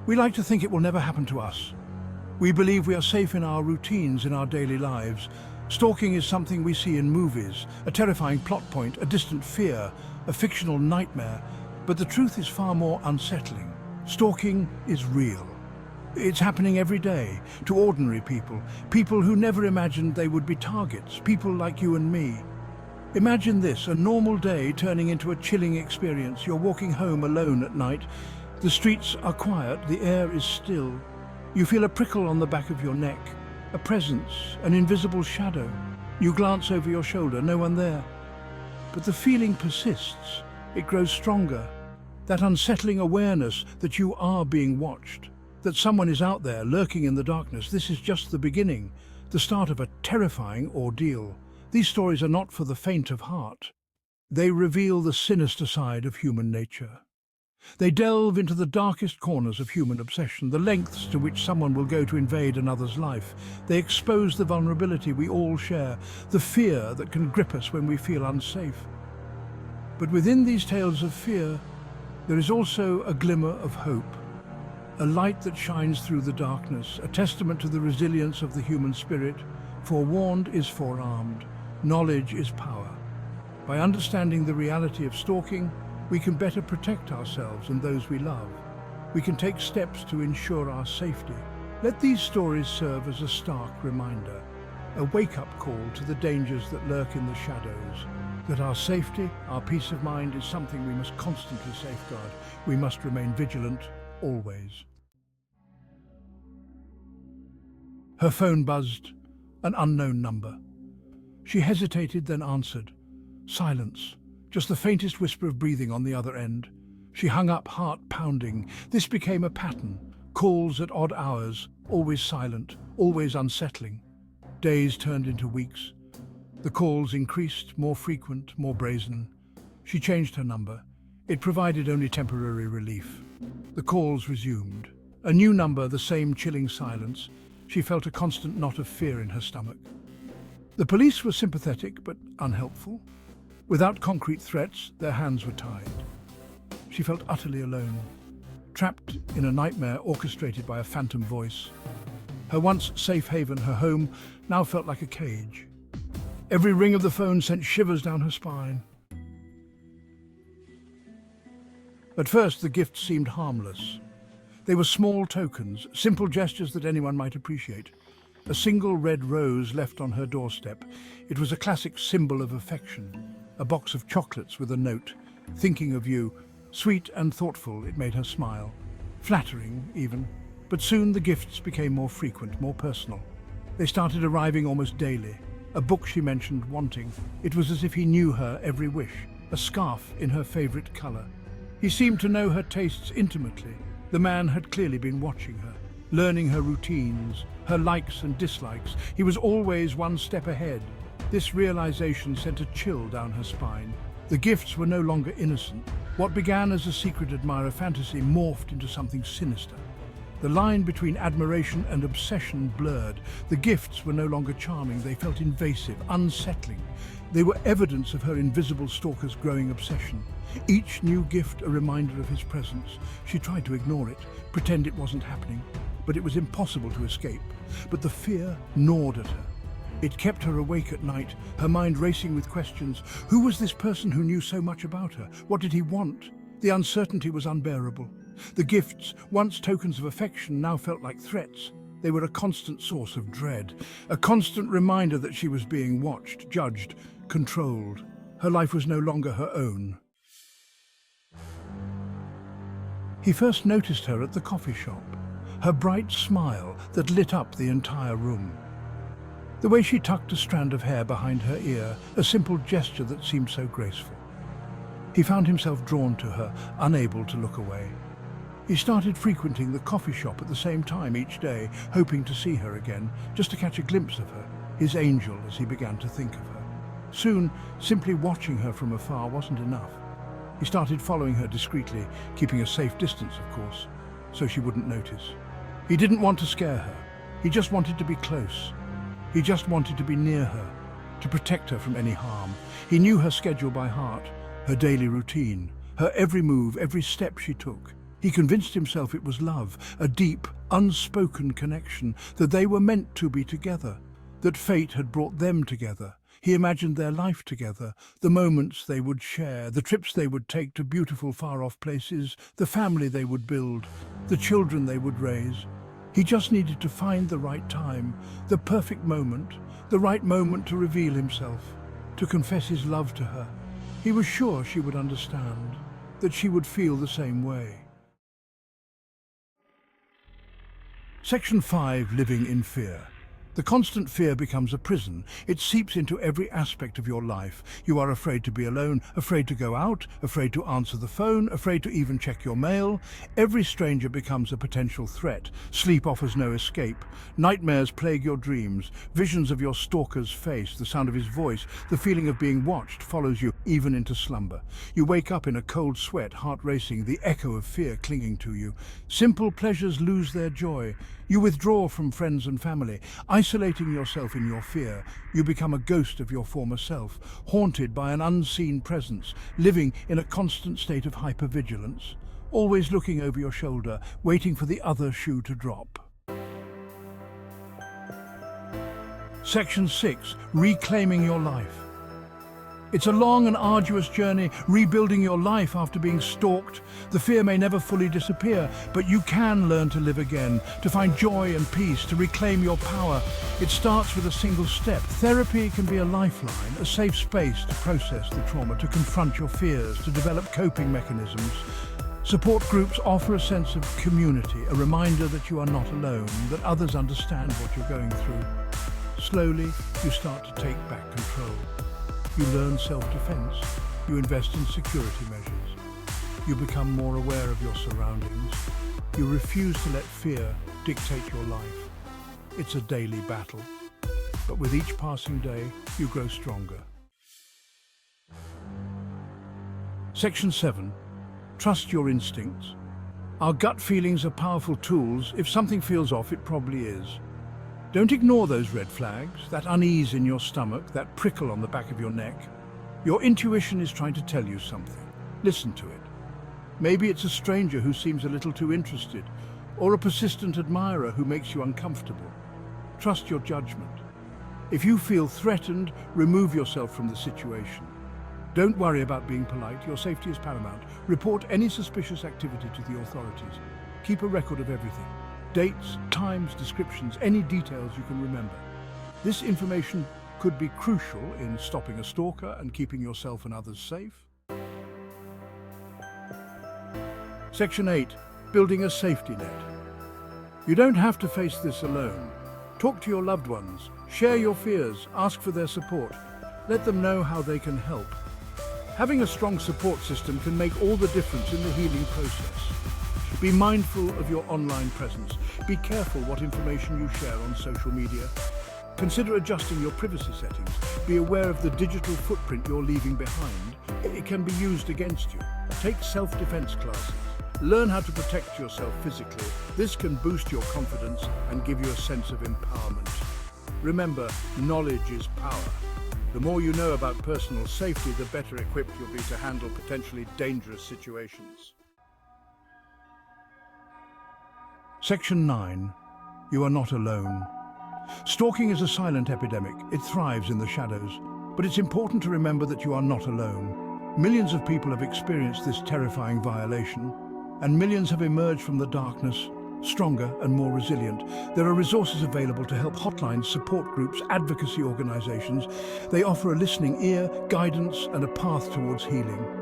We like to think it will never happen to us. We believe we are safe in our routines, in our daily lives. Stalking is something we see in movies, a terrifying plot point, a distant fear, a fictional nightmare. But the truth is far more unsettling. Stalking is real. It's happening every day, to ordinary people, people who never imagined they would be targets, people like you and me. Imagine this, a normal day turning into a chilling experience. You're walking home alone at night. The streets are quiet, the air is still. You feel a prickle on the back of your neck, a presence, an invisible shadow. You glance over your shoulder, no one there. But the feeling persists, it grows stronger. That unsettling awareness that you are being watched, that someone is out there lurking in the darkness. This is just the beginning, the start of a terrifying ordeal. These stories are not for the faint of heart. They reveal the sinister side of human nature. They delve into the darkest corners of human obsession, the lengths to which someone will go to invade another's life. They expose the vulnerability we all share, the fear that can grip us when we feel unsafe. But within these tales of fear, there is also a glimmer of hope, a light that shines through the darkness, a testament to the resilience of the human spirit. Forewarned is forearmed. Knowledge is power. By understanding the reality of stalking, we can better protect ourselves and those we love. We can take steps to ensure our safety. Let these stories serve as a stark reminder, a wake-up call to the dangers that lurk in the shadows, that our safety, our peace of mind is something we must constantly safeguard. We must remain vigilant, always. Her phone buzzed, an unknown number. She hesitated, then answered. Silence. Just the faintest whisper of breathing on the other end. She hung up, heart pounding. This became a pattern. Calls at odd hours, always silent, always unsettling. Days turned into weeks. The calls increased, more frequent, more brazen. She changed her number. It provided only temporary relief. The calls resumed. A new number, the same chilling silence. She felt a constant knot of fear in her stomach. The police were sympathetic but unhelpful. Without concrete threats, their hands were tied. She felt utterly alone, trapped in a nightmare orchestrated by a phantom voice. Her once safe haven, her home, now felt like a cage. Every ring of the phone sent shivers down her spine. At first, the gifts seemed harmless. They were small tokens, simple gestures that anyone might appreciate. A single red rose left on her doorstep. It was a classic symbol of affection. A box of chocolates with a note, thinking of you. Sweet and thoughtful, it made her smile. Flattering, even. But soon the gifts became more frequent, more personal. They started arriving almost daily. A book she mentioned wanting. It was as if he knew her every wish. A scarf in her favorite color. He seemed to know her tastes intimately. The man had clearly been watching her, learning her routines, her likes and dislikes. He was always one step ahead. This realization sent a chill down her spine. The gifts were no longer innocent. What began as a secret admirer fantasy morphed into something sinister. The line between admiration and obsession blurred. The gifts were no longer charming, they felt invasive, unsettling. They were evidence of her invisible stalker's growing obsession. Each new gift a reminder of his presence. She tried to ignore it, pretend it wasn't happening, but it was impossible to escape. But the fear gnawed at her. It kept her awake at night, her mind racing with questions. Who was this person who knew so much about her? What did he want? The uncertainty was unbearable. The gifts, once tokens of affection, now felt like threats. They were a constant source of dread, a constant reminder that she was being watched, judged, controlled. Her life was no longer her own. He first noticed her at the coffee shop, her bright smile that lit up the entire room. The way she tucked a strand of hair behind her ear, a simple gesture that seemed so graceful. He found himself drawn to her, unable to look away. He started frequenting the coffee shop at the same time each day, hoping to see her again, just to catch a glimpse of her, his angel as he began to think of her. Soon, simply watching her from afar wasn't enough. He started following her discreetly, keeping a safe distance, of course, so she wouldn't notice. He didn't want to scare her. He just wanted to be close. He just wanted to be near her, to protect her from any harm. He knew her schedule by heart, her daily routine, her every move, every step she took. He convinced himself it was love, a deep, unspoken connection, that they were meant to be together, that fate had brought them together. He imagined their life together, the moments they would share, the trips they would take to beautiful far-off places, the family they would build, the children they would raise. He just needed to find the right time, the perfect moment, the right moment to reveal himself, to confess his love to her. He was sure she would understand, that she would feel the same way. Section 5. Living in fear. The constant fear becomes a prison. It seeps into every aspect of your life. You are afraid to be alone, afraid to go out, afraid to answer the phone, afraid to even check your mail. Every stranger becomes a potential threat. Sleep offers no escape. Nightmares plague your dreams. Visions of your stalker's face, the sound of his voice, the feeling of being watched follows you even into slumber. You wake up in a cold sweat, heart racing, the echo of fear clinging to you. Simple pleasures lose their joy. You withdraw from friends and family. Isolating yourself in your fear, you become a ghost of your former self, haunted by an unseen presence, living in a constant state of hypervigilance, always looking over your shoulder, waiting for the other shoe to drop. Section 6. Reclaiming your life. It's a long and arduous journey, rebuilding your life after being stalked. The fear may never fully disappear, but you can learn to live again, to find joy and peace, to reclaim your power. It starts with a single step. Therapy can be a lifeline, a safe space to process the trauma, to confront your fears, to develop coping mechanisms. Support groups offer a sense of community, a reminder that you are not alone, that others understand what you're going through. Slowly, you start to take back control. You learn self-defense. You invest in security measures. You become more aware of your surroundings. You refuse to let fear dictate your life. It's a daily battle, but with each passing day, you grow stronger. Section 7. Trust your instincts. Our gut feelings are powerful tools. If something feels off, it probably is. Don't ignore those red flags, that unease in your stomach, that prickle on the back of your neck. Your intuition is trying to tell you something. Listen to it. Maybe it's a stranger who seems a little too interested, or a persistent admirer who makes you uncomfortable. Trust your judgment. If you feel threatened, remove yourself from the situation. Don't worry about being polite. Your safety is paramount. Report any suspicious activity to the authorities. Keep a record of everything. Dates, times, descriptions, any details you can remember. This information could be crucial in stopping a stalker and keeping yourself and others safe. Section 8. Building a safety net. You don't have to face this alone. Talk to your loved ones. Share your fears. Ask for their support. Let them know how they can help. Having a strong support system can make all the difference in the healing process. Be mindful of your online presence. Be careful what information you share on social media. Consider adjusting your privacy settings. Be aware of the digital footprint you're leaving behind. It can be used against you. Take self-defense classes. Learn how to protect yourself physically. This can boost your confidence and give you a sense of empowerment. Remember, knowledge is power. The more you know about personal safety, the better equipped you'll be to handle potentially dangerous situations. Section 9. You are not alone. Stalking is a silent epidemic. It thrives in the shadows. But it's important to remember that you are not alone. Millions of people have experienced this terrifying violation, and millions have emerged from the darkness, stronger and more resilient. There are resources available to help: hotlines, support groups, advocacy organizations. They offer a listening ear, guidance, and a path towards healing.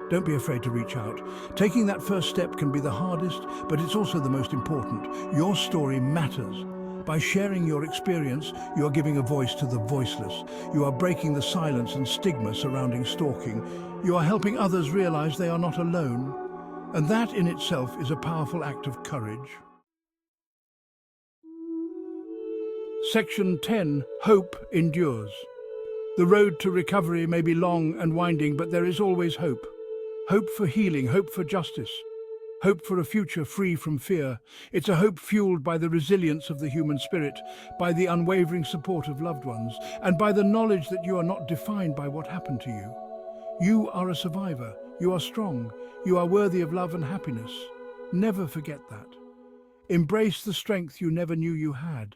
Don't be afraid to reach out. Taking that first step can be the hardest, but it's also the most important. Your story matters. By sharing your experience, you are giving a voice to the voiceless. You are breaking the silence and stigma surrounding stalking. You are helping others realize they are not alone. And that in itself is a powerful act of courage. Section 10. Hope endures. The road to recovery may be long and winding, but there is always hope. Hope for healing, hope for justice, hope for a future free from fear. It's a hope fueled by the resilience of the human spirit, by the unwavering support of loved ones, and by the knowledge that you are not defined by what happened to you. You are a survivor. You are strong. You are worthy of love and happiness. Never forget that. Embrace the strength you never knew you had.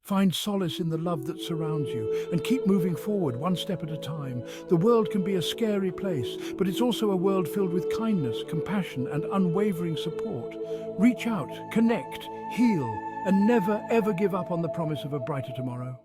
Find solace in the love that surrounds you and keep moving forward one step at a time. The world can be a scary place, but it's also a world filled with kindness, compassion, and unwavering support. Reach out, connect, heal, and never ever give up on the promise of a brighter tomorrow.